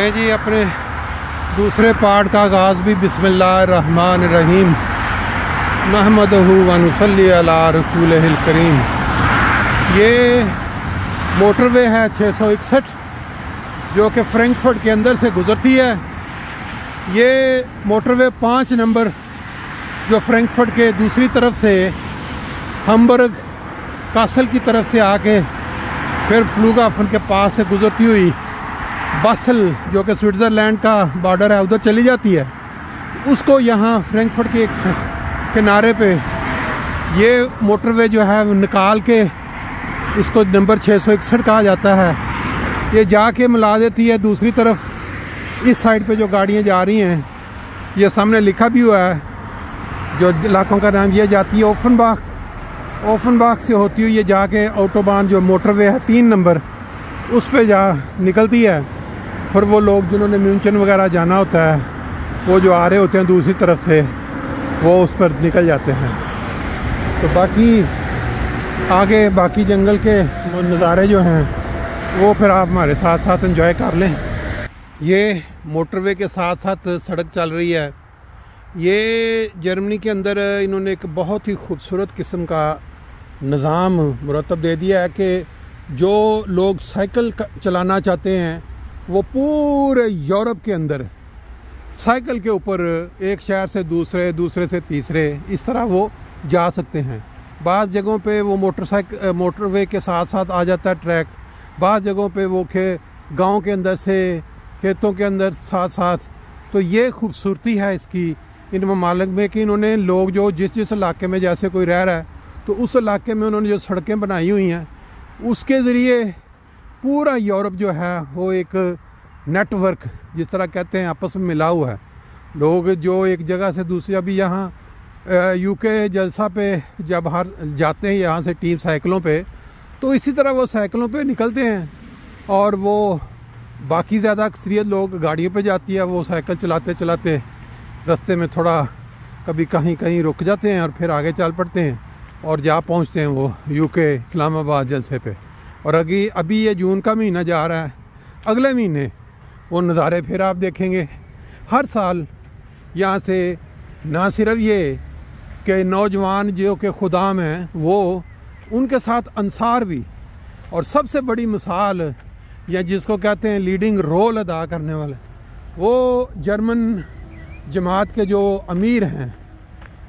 हैं जी अपने दूसरे पार्ट का आगाज़ भी बिस्मिल्लाहिर्रहमानिर्रहीम नहमदहु व नुसल्ली अला रसूलिहिल करीम। ये मोटरवे है 661 जो कि फ्रैंकफर्ट के अंदर से गुज़रती है। ये मोटरवे 5 नंबर जो फ्रैंकफर्ट के दूसरी तरफ से हम्बर्ग कासल की तरफ से आके फिर फ्लूगाफन के पास से गुज़रती हुई बासल जो कि स्विट्ज़रलैंड का बॉर्डर है उधर चली जाती है। उसको यहाँ फ्रैंकफर्ट के एक किनारे पे ये मोटरवे जो है निकाल के इसको नंबर 661 कहा जाता है। ये जाके मिला देती है दूसरी तरफ इस साइड पे जो गाड़ियाँ जा रही हैं। ये सामने लिखा भी हुआ है जो इलाकों का नाम। ये जाती है ओफनबाग से होती हुई ये जाके ऑटोबान जो मोटरवे है 3 नंबर उस पे जा निकलती है। फिर वो लोग जिन्होंने म्यूनचन वगैरह जाना होता है वो जो आ रहे होते हैं दूसरी तरफ से वो उस पर निकल जाते हैं। तो बाकी आगे बाकी जंगल के नज़ारे जो हैं वो फिर आप हमारे साथ साथ एंजॉय कर लें। ये मोटरवे के साथ साथ सड़क चल रही है। ये जर्मनी के अंदर इन्होंने एक बहुत ही खूबसूरत किस्म का निज़ाम मुरतब दे दिया है कि जो लोग साइकिल चलाना चाहते हैं वो पूरे यूरोप के अंदर साइकिल के ऊपर एक शहर से दूसरे से तीसरे इस तरह वो जा सकते हैं। बाज़ जगहों पे वो मोटरवे के साथ साथ आ जाता है ट्रैक। बाज़ जगहों पे वो गांव के अंदर से खेतों के अंदर साथ साथ। तो ये खूबसूरती है इसकी इन ममालिक में कि इन्होंने लोग जो जिस इलाके में जैसे कोई रह रहा है तो उस इलाके में उन्होंने जो सड़कें बनाई हुई हैं उसके ज़रिए पूरा यूरोप जो है वो एक नेटवर्क जिस तरह कहते हैं आपस में मिला हुआ है। लोग जो एक जगह से दूसरी अभी यहाँ यूके जलसा पे जब हर जाते हैं यहाँ से टीम साइकिलों पे तो इसी तरह वो साइकिलों पे निकलते हैं और वो बाकी ज़्यादा अक्सरियत लोग गाड़ियों पे जाती है। वो साइकिल चलाते चलाते रास्ते में थोड़ा कभी कहीं रुक जाते हैं और फिर आगे चल पड़ते हैं और जा पहुँचते हैं वो यूके इस्लामाबाद जलसे पे। और अभी ये जून का महीना जा रहा है, अगले महीने वो नज़ारे फिर आप देखेंगे। हर साल यहाँ से ना सिर्फ ये कि नौजवान जो कि खुदाम हैं वो उनके साथ अंसार भी, और सबसे बड़ी मिसाल या जिसको कहते हैं लीडिंग रोल अदा करने वाले वो जर्मन जमात के जो अमीर हैं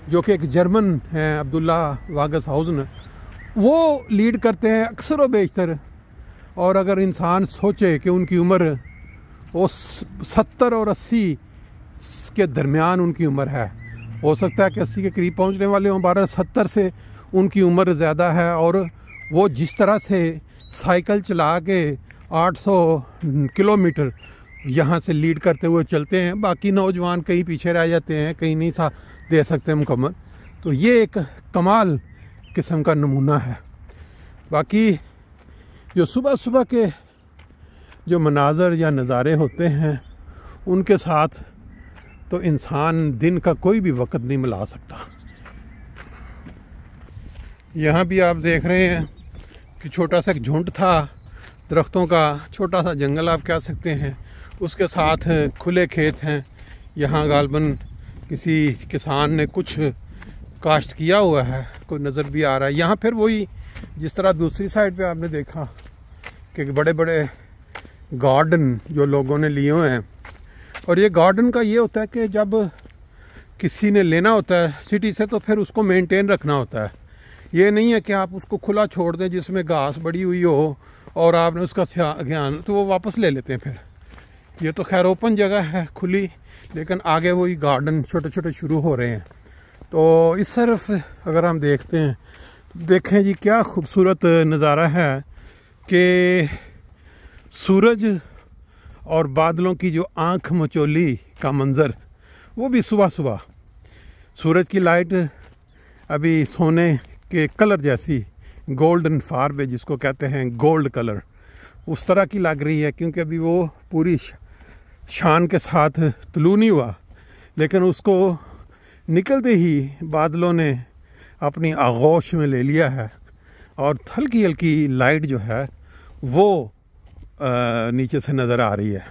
जो कि एक जर्मन हैं अब्दुल्ला वागसहाउज़न, वो लीड करते हैं अक्सर व बेशतर। और अगर इंसान सोचे कि उनकी उम्र वो 70 और 80 के दरमियान उनकी उम्र है, हो सकता है कि 80 के करीब पहुंचने वाले हों। 70 से उनकी उम्र ज़्यादा है और वो जिस तरह से साइकिल चला के 800 किलोमीटर यहाँ से लीड करते हुए चलते हैं। बाकी नौजवान कहीं पीछे रह जाते हैं, कहीं नहीं साथ दे सकते मुकम्मल। तो ये एक कमाल किस्म का नमूना है। बाकी जो सुबह के जो मनाज़र या नज़ारे होते हैं उनके साथ तो इंसान दिन का कोई भी वक्त नहीं मिला सकता। यहाँ भी आप देख रहे हैं कि छोटा सा एक झुंड था दरख्तों का, छोटा सा जंगल आप कह सकते हैं, उसके साथ खुले खेत हैं। यहाँ गालबन किसी किसान ने कुछ काश्त किया हुआ है, कोई नज़र भी आ रहा है। यहाँ फिर वही जिस तरह दूसरी साइड पे आपने देखा कि बड़े बड़े गार्डन जो लोगों ने लिए हुए हैं। और ये गार्डन का ये होता है कि जब किसी ने लेना होता है सिटी से तो फिर उसको मेंटेन रखना होता है। ये नहीं है कि आप उसको खुला छोड़ दें जिसमें घास बड़ी हुई हो और आपने उसका ज्ञान तो वो वापस ले लेते हैं। फिर ये तो खैर ओपन जगह है खुली, लेकिन आगे वही गार्डन छोटे छोटे शुरू हो रहे हैं। तो इस तरफ अगर हम देखते हैं तो देखें जी क्या खूबसूरत नज़ारा है कि सूरज और बादलों की जो आँख मचोली का मंज़र, वो भी सुबह सुबह सूरज की लाइट अभी सोने के कलर जैसी गोल्डन फार्ब जिसको कहते हैं गोल्ड कलर, उस तरह की लग रही है। क्योंकि अभी वो पूरी शान के साथ तुलू नहीं हुआ, लेकिन उसको निकलते ही बादलों ने अपनी आगोश में ले लिया है और हल्की हल्की लाइट जो है वो नीचे से नज़र आ रही है।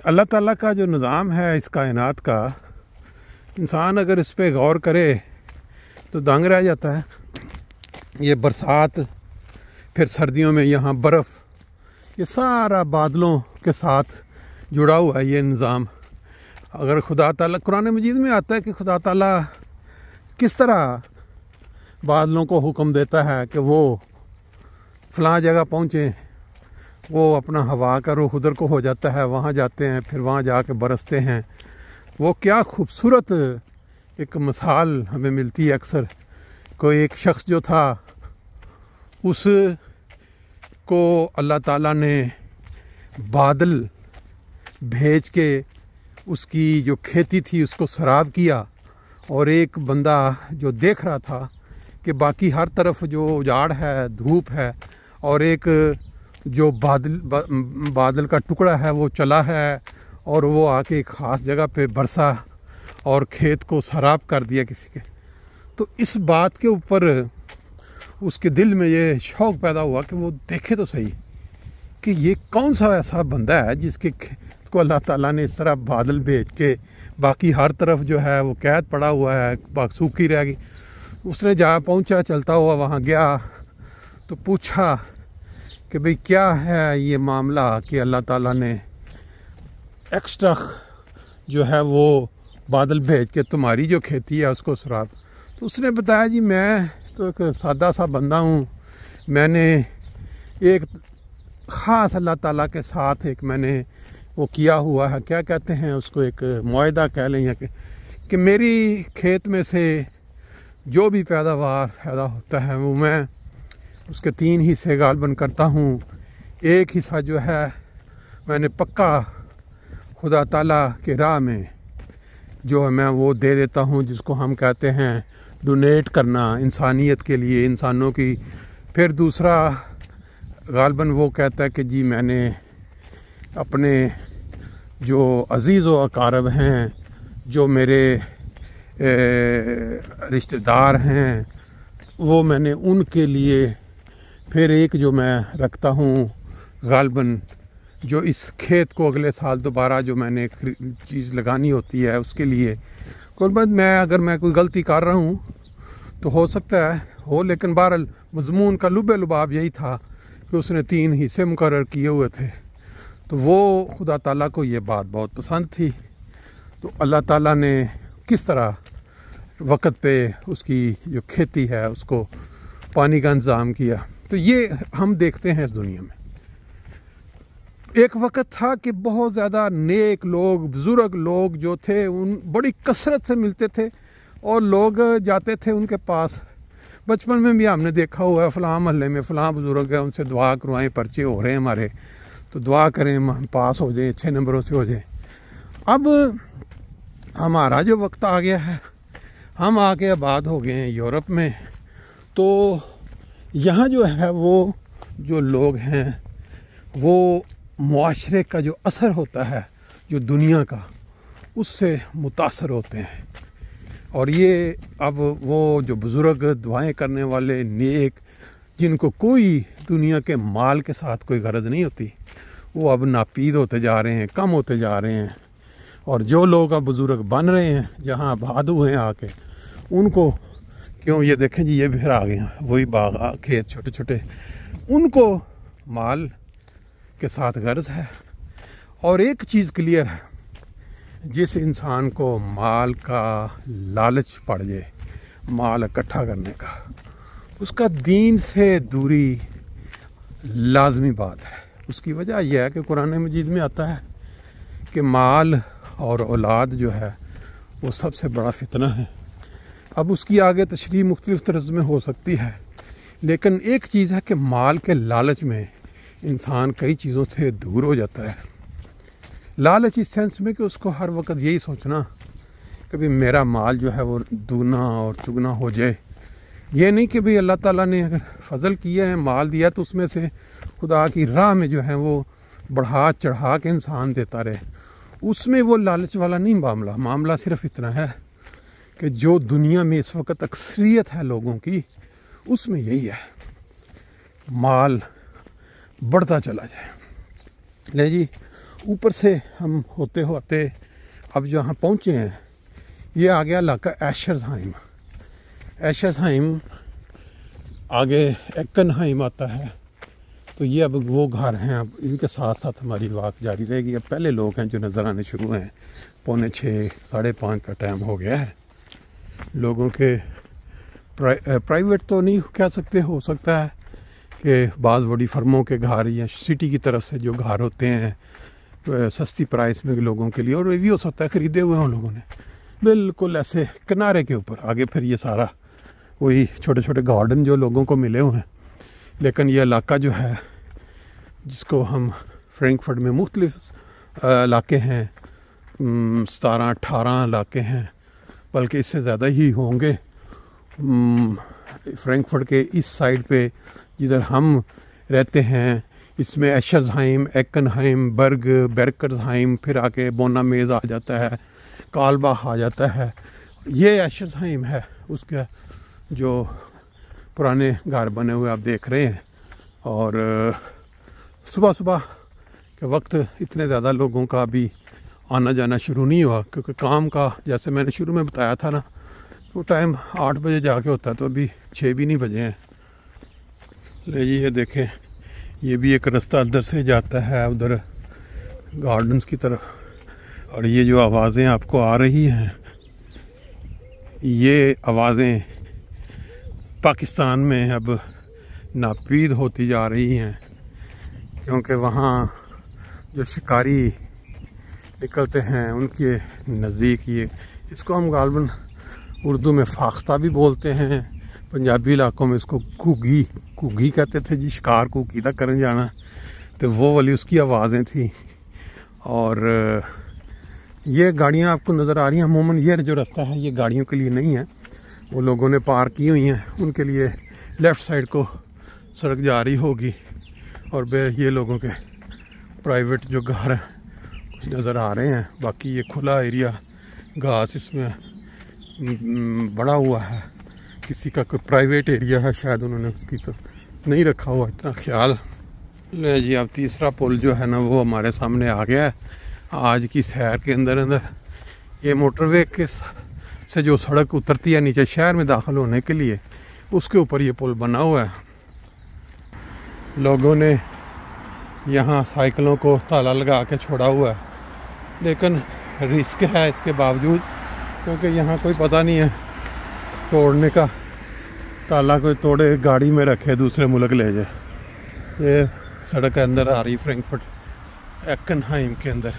अल्लाह ताला का जो निज़ाम है इस कायनात का, इंसान अगर इस पे गौर करे तो दंग रह जाता है। ये बरसात, फिर सर्दियों में यहाँ बर्फ़, ये सारा बादलों के साथ जुड़ा हुआ है ये निज़ाम। अगर खुदा ताला, कुरान मजीद में आता है कि खुदा ताला किस तरह बादलों को हुक्म देता है कि वो फ़लाँ जगह पहुँचें, वो अपना हवा का रुख उधर को हो जाता है, वहाँ जाते हैं, फिर वहाँ जाके बरसते हैं। वो क्या खूबसूरत एक मिसाल हमें मिलती है अक्सर। कोई एक शख्स जो था, उस को अल्लाह ताला ने बादल भेज के उसकी जो खेती थी उसको सराब किया, और एक बंदा जो देख रहा था कि बाकी हर तरफ जो उजाड़ है, धूप है, और एक जो बादल का टुकड़ा है वो चला है और वो आके एक ख़ास जगह पे बरसा और खेत को सराब कर दिया किसी के। तो इस बात के ऊपर उसके दिल में ये शौक़ पैदा हुआ कि वो देखे तो सही कि ये कौन सा ऐसा बंदा है जिसके खेत को अल्लाह ताला ने इस तरह बादल भेज के, बाकी हर तरफ जो है वो कैद पड़ा हुआ है, बाकी सूखी रह गई। उसने जा पहुंचा, चलता हुआ वहाँ गया तो पूछा कि भाई क्या है ये मामला कि अल्लाह ताला ने एक्स्ट्रा जो है वो बादल भेज के तुम्हारी जो खेती है उसको सराब। तो उसने बताया जी मैं तो एक सादा सा बंदा हूँ, मैंने एक ख़ास अल्लाह ताला के साथ एक मैंने वो किया हुआ है, क्या कहते हैं उसको, एक मुआहदा कह लें या कि मेरी खेत में से जो भी पैदावार पैदा होता है वो मैं उसके 3 हिस्से गालबन करता हूँ। एक हिस्सा जो है मैंने पक्का खुदा ताला के राह में जो है मैं वो दे देता हूँ, जिसको हम कहते हैं डोनेट करना इंसानियत के लिए, इंसानों की। फिर दूसरा गालबन वो कहता है कि जी मैंने अपने जो अज़ीज़ व अकारब हैं, जो मेरे रिश्तेदार हैं, वो मैंने उनके लिए। फिर एक जो मैं रखता हूँ गालबन जो इस खेत को अगले साल दोबारा जो मैंने चीज़ लगानी होती है उसके लिए। कुर्बान मैं अगर मैं कोई गलती कर रहा हूँ तो हो सकता है हो, लेकिन बहरहाल मज़मून का लुबे लुबाब यही था कि उसने 3 हिस्से मुकर्रर किए हुए थे। तो वो खुदा ताला को ये बात बहुत पसंद थी। तो अल्लाह ताला ने किस तरह वक्त पे उसकी जो खेती है उसको पानी का इंतज़ाम किया। तो ये हम देखते हैं इस दुनिया में। एक वक्त था कि बहुत ज़्यादा नेक लोग, बुज़ुर्ग लोग जो थे उन बड़ी कसरत से मिलते थे और लोग जाते थे उनके पास। बचपन में भी हमने देखा हुआ है, फ़लाँ महल्ले में फ़लाँ बुज़ुर्ग है, उनसे दुआ करवाएं, पर्चे हो रहे हैं हमारे, तो दुआ करें हम पास हो जाए, अच्छे नंबरों से हो जाए। अब हमारा जो वक्त आ गया है, हम आके आबाद हो गए हैं यूरोप में। तो यहाँ जो है वो जो लोग हैं वो मुआशरे का जो असर होता है जो दुनिया का, उससे मुतासर होते हैं। और ये अब वो जो बुज़ुर्ग दुआएं करने वाले नेक, जिनको कोई दुनिया के माल के साथ कोई गरज नहीं होती, वो अब नापीद होते जा रहे हैं, कम होते जा रहे हैं। और जो लोग अब बुज़ुर्ग बन रहे हैं जहाँ आबाद हुए हैं आके, उनको क्यों ये देखें जी ये फिर आ गए हैं वही बाग खेत छोटे छोटे, उनको माल के साथ गर्ज है। और एक चीज़ क्लियर है, जिस इंसान को माल का लालच पड़ जाए, माल इकट्ठा करने का, उसका दीन से दूरी लाजमी बात है। उसकी वजह यह है कि कुरान मजीद में आता है कि माल और औलाद जो है वो सबसे बड़ा फितना है। अब उसकी आगे तशरीह मुख्तलिफ तर्ज में हो सकती है, लेकिन एक चीज़ है कि माल के लालच में इंसान कई चीज़ों से दूर हो जाता है। लालच इस सेंस में कि उसको हर वक्त यही सोचना कि भाई मेरा माल जो है वो दूना और चुगना हो जाए। ये नहीं कि भाई अल्लाह ताला ने अगर फजल किया है, माल दिया, तो उसमें से खुदा की राह में जो है वो बढ़ा चढ़ा के इंसान देता रहे। उसमें वो लालच वाला नहीं मामला सिर्फ इतना है कि जो दुनिया में इस वक्त अक्सरियत है लोगों की, उसमें यही है, माल बढ़ता चला जाए। ले जी, ऊपर से हम होते होते अब जहाँ पहुँचे हैं ये आ गया इलाका एशर्सहाइम। एशर्सहाइम आगे एक्कनहाइम आता है। तो ये अब वो घर हैं। अब इनके साथ साथ हमारी वाक जारी रहेगी। अब पहले लोग हैं जो नज़र आने शुरू हैं। 4:45 5:30 का टाइम हो गया है। लोगों के प्राइवेट तो नहीं कह सकते, हो सकता है कि बाज़ बड़ी फर्मों के घर या सिटी की तरफ से जो घर होते हैं सस्ती प्राइस में लोगों के लिए, और ये भी हो सकता है ख़रीदे हुए हों लोगों ने, बिल्कुल ऐसे किनारे के ऊपर। आगे फिर ये सारा वही छोटे छोटे गार्डन जो लोगों को मिले हुए हैं। लेकिन ये इलाका जो है जिसको हम फ्रैंकफर्ट में मुख्तलिफ इलाके हैं, 17-18 इलाके हैं, बल्कि इससे ज़्यादा ही होंगे। फ्रैंकफर्ट के इस साइड पे जिधर हम रहते हैं इसमें एशर्सहाइम, एक्कनहाइम, बेरकर्सहाइम, फिर आके बोनामेज आ जाता है, कालबाह आ जाता है। ये एशर्सहाइम है, उसका जो पुराने घर बने हुए आप देख रहे हैं। और सुबह सुबह के वक्त इतने ज़्यादा लोगों का अभी आना जाना शुरू नहीं हुआ, क्योंकि काम का जैसे मैंने शुरू में बताया था ना, तो टाइम 8 बजे जाके होता है, तो अभी 6 भी नहीं बजे हैं। ले जी ये देखें, ये भी एक रास्ता अंदर से जाता है उधर गार्डन्स की तरफ। और ये जो आवाज़ें आपको आ रही हैं, ये आवाज़ें पाकिस्तान में अब नापीद होती जा रही हैं, क्योंकि वहाँ जो शिकारी निकलते हैं उनके नज़दीक ये, इसको हम गालबन उर्दू में फाख्ता भी बोलते हैं, पंजाबी इलाकों में इसको घुगी कहते थे जी। शिकार घुगी तक करने जाना, तो वो वाली उसकी आवाज़ें थी। और ये गाड़ियाँ आपको नज़र आ रही हैं, अमूमन ये जो रास्ता है ये गाड़ियों के लिए नहीं है, वो लोगों ने पार की हुई हैं, उनके लिए लेफ़्ट साइड को सड़क जा रही होगी। और ये लोगों के प्राइवेट जो घर हैं कुछ नज़र आ रहे हैं। बाकी ये खुला एरिया, घास इसमें बड़ा हुआ है, किसी का कोई प्राइवेट एरिया है, शायद उन्होंने उसकी तो नहीं रखा हुआ इतना ख्याल। ले जी अब तीसरा पुल जो है ना वो हमारे सामने आ गया है। आज की सैर के अंदर ये मोटरवे के से जो सड़क उतरती है नीचे शहर में दाखिल होने के लिए, उसके ऊपर ये पुल बना हुआ है। लोगों ने यहाँ साइकिलों को ताला लगा के छोड़ा हुआ है, लेकिन रिस्क है इसके बावजूद, क्योंकि यहाँ कोई पता नहीं है तोड़ने का, ताला कोई तोड़े गाड़ी में रखे दूसरे मुल्क ले जाए। ये सड़क अंदर आ रही फ्रैंकफर्ट एक्कनहाइम के अंदर।